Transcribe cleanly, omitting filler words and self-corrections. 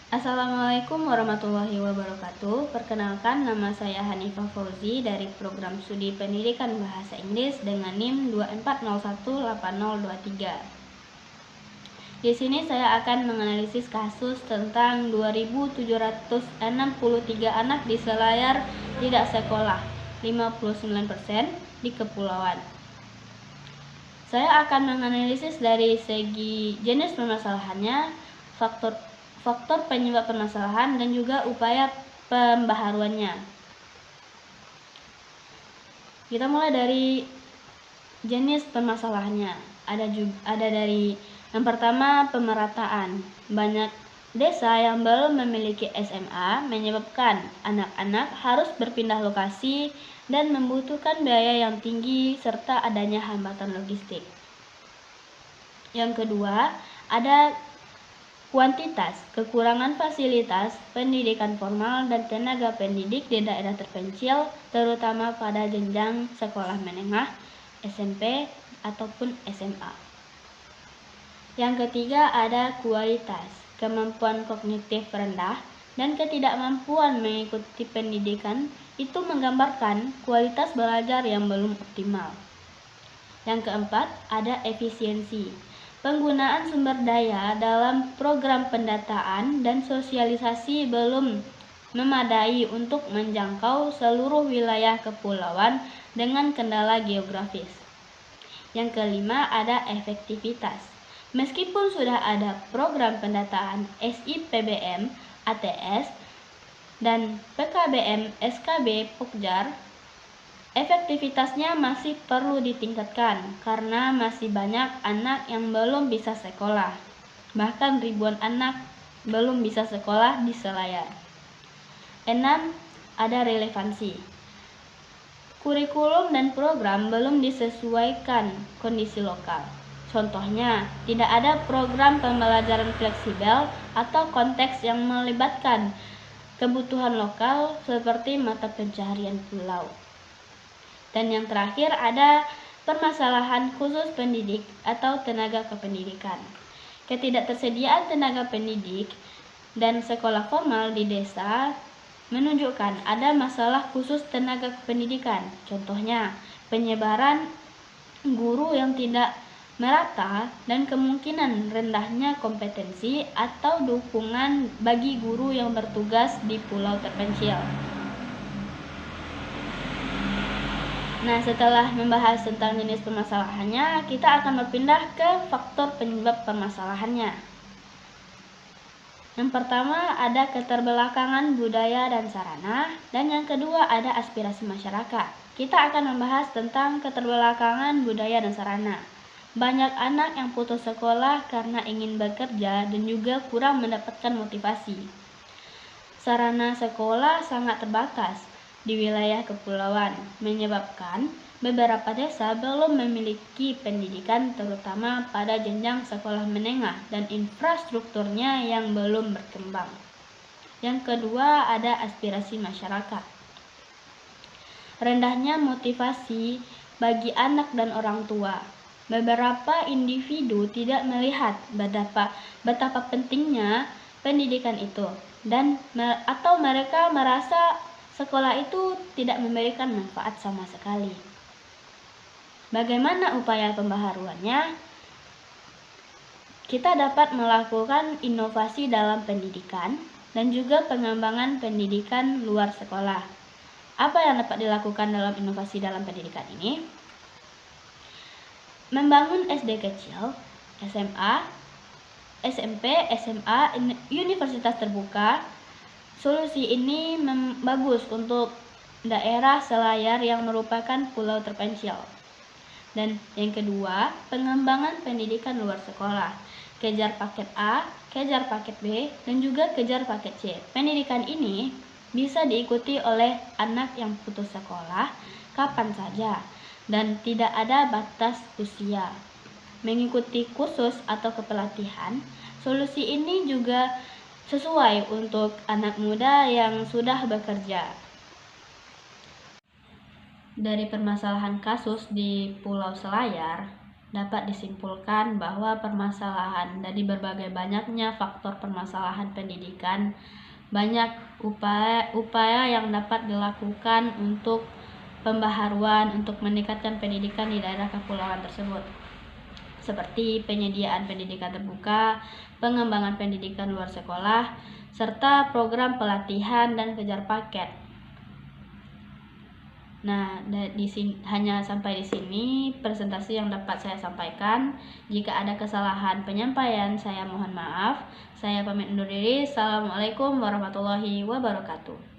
Assalamualaikum warahmatullahi wabarakatuh. Perkenalkan, nama saya Hanifah Fauzi dari Program Studi Pendidikan Bahasa Inggris dengan NIM 24018023. Di sini saya akan menganalisis kasus tentang 2.763 anak di Selayar tidak sekolah, 59% di kepulauan. Saya akan menganalisis dari segi jenis permasalahannya, faktor penyebab permasalahan, dan juga upaya pembaharuannya. Kita mulai dari jenis permasalahannya. Ada dari yang pertama, pemerataan. Banyak desa yang belum memiliki SMA menyebabkan anak-anak harus berpindah lokasi dan membutuhkan biaya yang tinggi serta adanya hambatan logistik. Yang kedua, ada kuantitas, kekurangan fasilitas pendidikan formal dan tenaga pendidik di daerah terpencil, terutama pada jenjang sekolah menengah, SMP, ataupun SMA. Yang ketiga, ada kualitas, kemampuan kognitif rendah dan ketidakmampuan mengikuti pendidikan itu menggambarkan kualitas belajar yang belum optimal. Yang keempat, ada efisiensi. Penggunaan sumber daya dalam program pendataan dan sosialisasi belum memadai untuk menjangkau seluruh wilayah kepulauan dengan kendala geografis. Yang kelima, ada efektivitas. Meskipun sudah ada program pendataan SIPBM, ATS, dan PKBM, SKB, Pokjar, efektivitasnya masih perlu ditingkatkan karena masih banyak anak yang belum bisa sekolah. Bahkan ribuan anak belum bisa sekolah di Selayar. 6. Ada relevansi. Kurikulum dan program belum disesuaikan kondisi lokal. Contohnya, tidak ada program pembelajaran fleksibel atau konteks yang melibatkan kebutuhan lokal seperti mata pencaharian pulau. Dan yang terakhir, ada permasalahan khusus pendidik atau tenaga kependidikan. Ketidaktersediaan tenaga pendidik dan sekolah formal di desa menunjukkan ada masalah khusus tenaga kependidikan. Contohnya, penyebaran guru yang tidak merata dan kemungkinan rendahnya kompetensi atau dukungan bagi guru yang bertugas di pulau terpencil. Nah, setelah membahas tentang jenis permasalahannya, kita akan berpindah ke faktor penyebab permasalahannya. Yang pertama, ada keterbelakangan budaya dan sarana, dan yang kedua ada aspirasi masyarakat. Kita akan membahas tentang keterbelakangan budaya dan sarana. Banyak anak yang putus sekolah karena ingin bekerja dan juga kurang mendapatkan motivasi. Sarana sekolah sangat terbatas di wilayah kepulauan, menyebabkan beberapa desa belum memiliki pendidikan terutama pada jenjang sekolah menengah dan infrastrukturnya yang belum berkembang. Yang kedua, ada aspirasi masyarakat. Rendahnya motivasi bagi anak dan orang tua. Beberapa individu tidak melihat betapa pentingnya pendidikan itu atau mereka merasa sekolah itu tidak memberikan manfaat sama sekali. Bagaimana upaya pembaharuannya? Kita dapat melakukan inovasi dalam pendidikan dan juga pengembangan pendidikan luar sekolah. Apa yang dapat dilakukan dalam inovasi dalam pendidikan ini? Membangun SD kecil, SMA, SMP, SMA, universitas terbuka. Solusi ini bagus untuk daerah Selayar yang merupakan pulau terpencil. Dan yang kedua, pengembangan pendidikan luar sekolah. Kejar paket A, kejar paket B, dan juga kejar paket C. Pendidikan ini bisa diikuti oleh anak yang putus sekolah kapan saja dan tidak ada batas usia. Mengikuti kursus atau kepelatihan, solusi ini juga sesuai untuk anak muda yang sudah bekerja. Dari permasalahan kasus di Pulau Selayar dapat disimpulkan bahwa permasalahan dari berbagai banyaknya faktor permasalahan pendidikan, banyak upaya yang dapat dilakukan untuk pembaharuan untuk meningkatkan pendidikan di daerah kepulauan tersebut, seperti penyediaan pendidikan terbuka, pengembangan pendidikan luar sekolah, serta program pelatihan dan kejar paket. Nah, hanya sampai di sini presentasi yang dapat saya sampaikan. Jika ada kesalahan penyampaian, saya mohon maaf. Saya pamit undur diri. Assalamualaikum warahmatullahi wabarakatuh.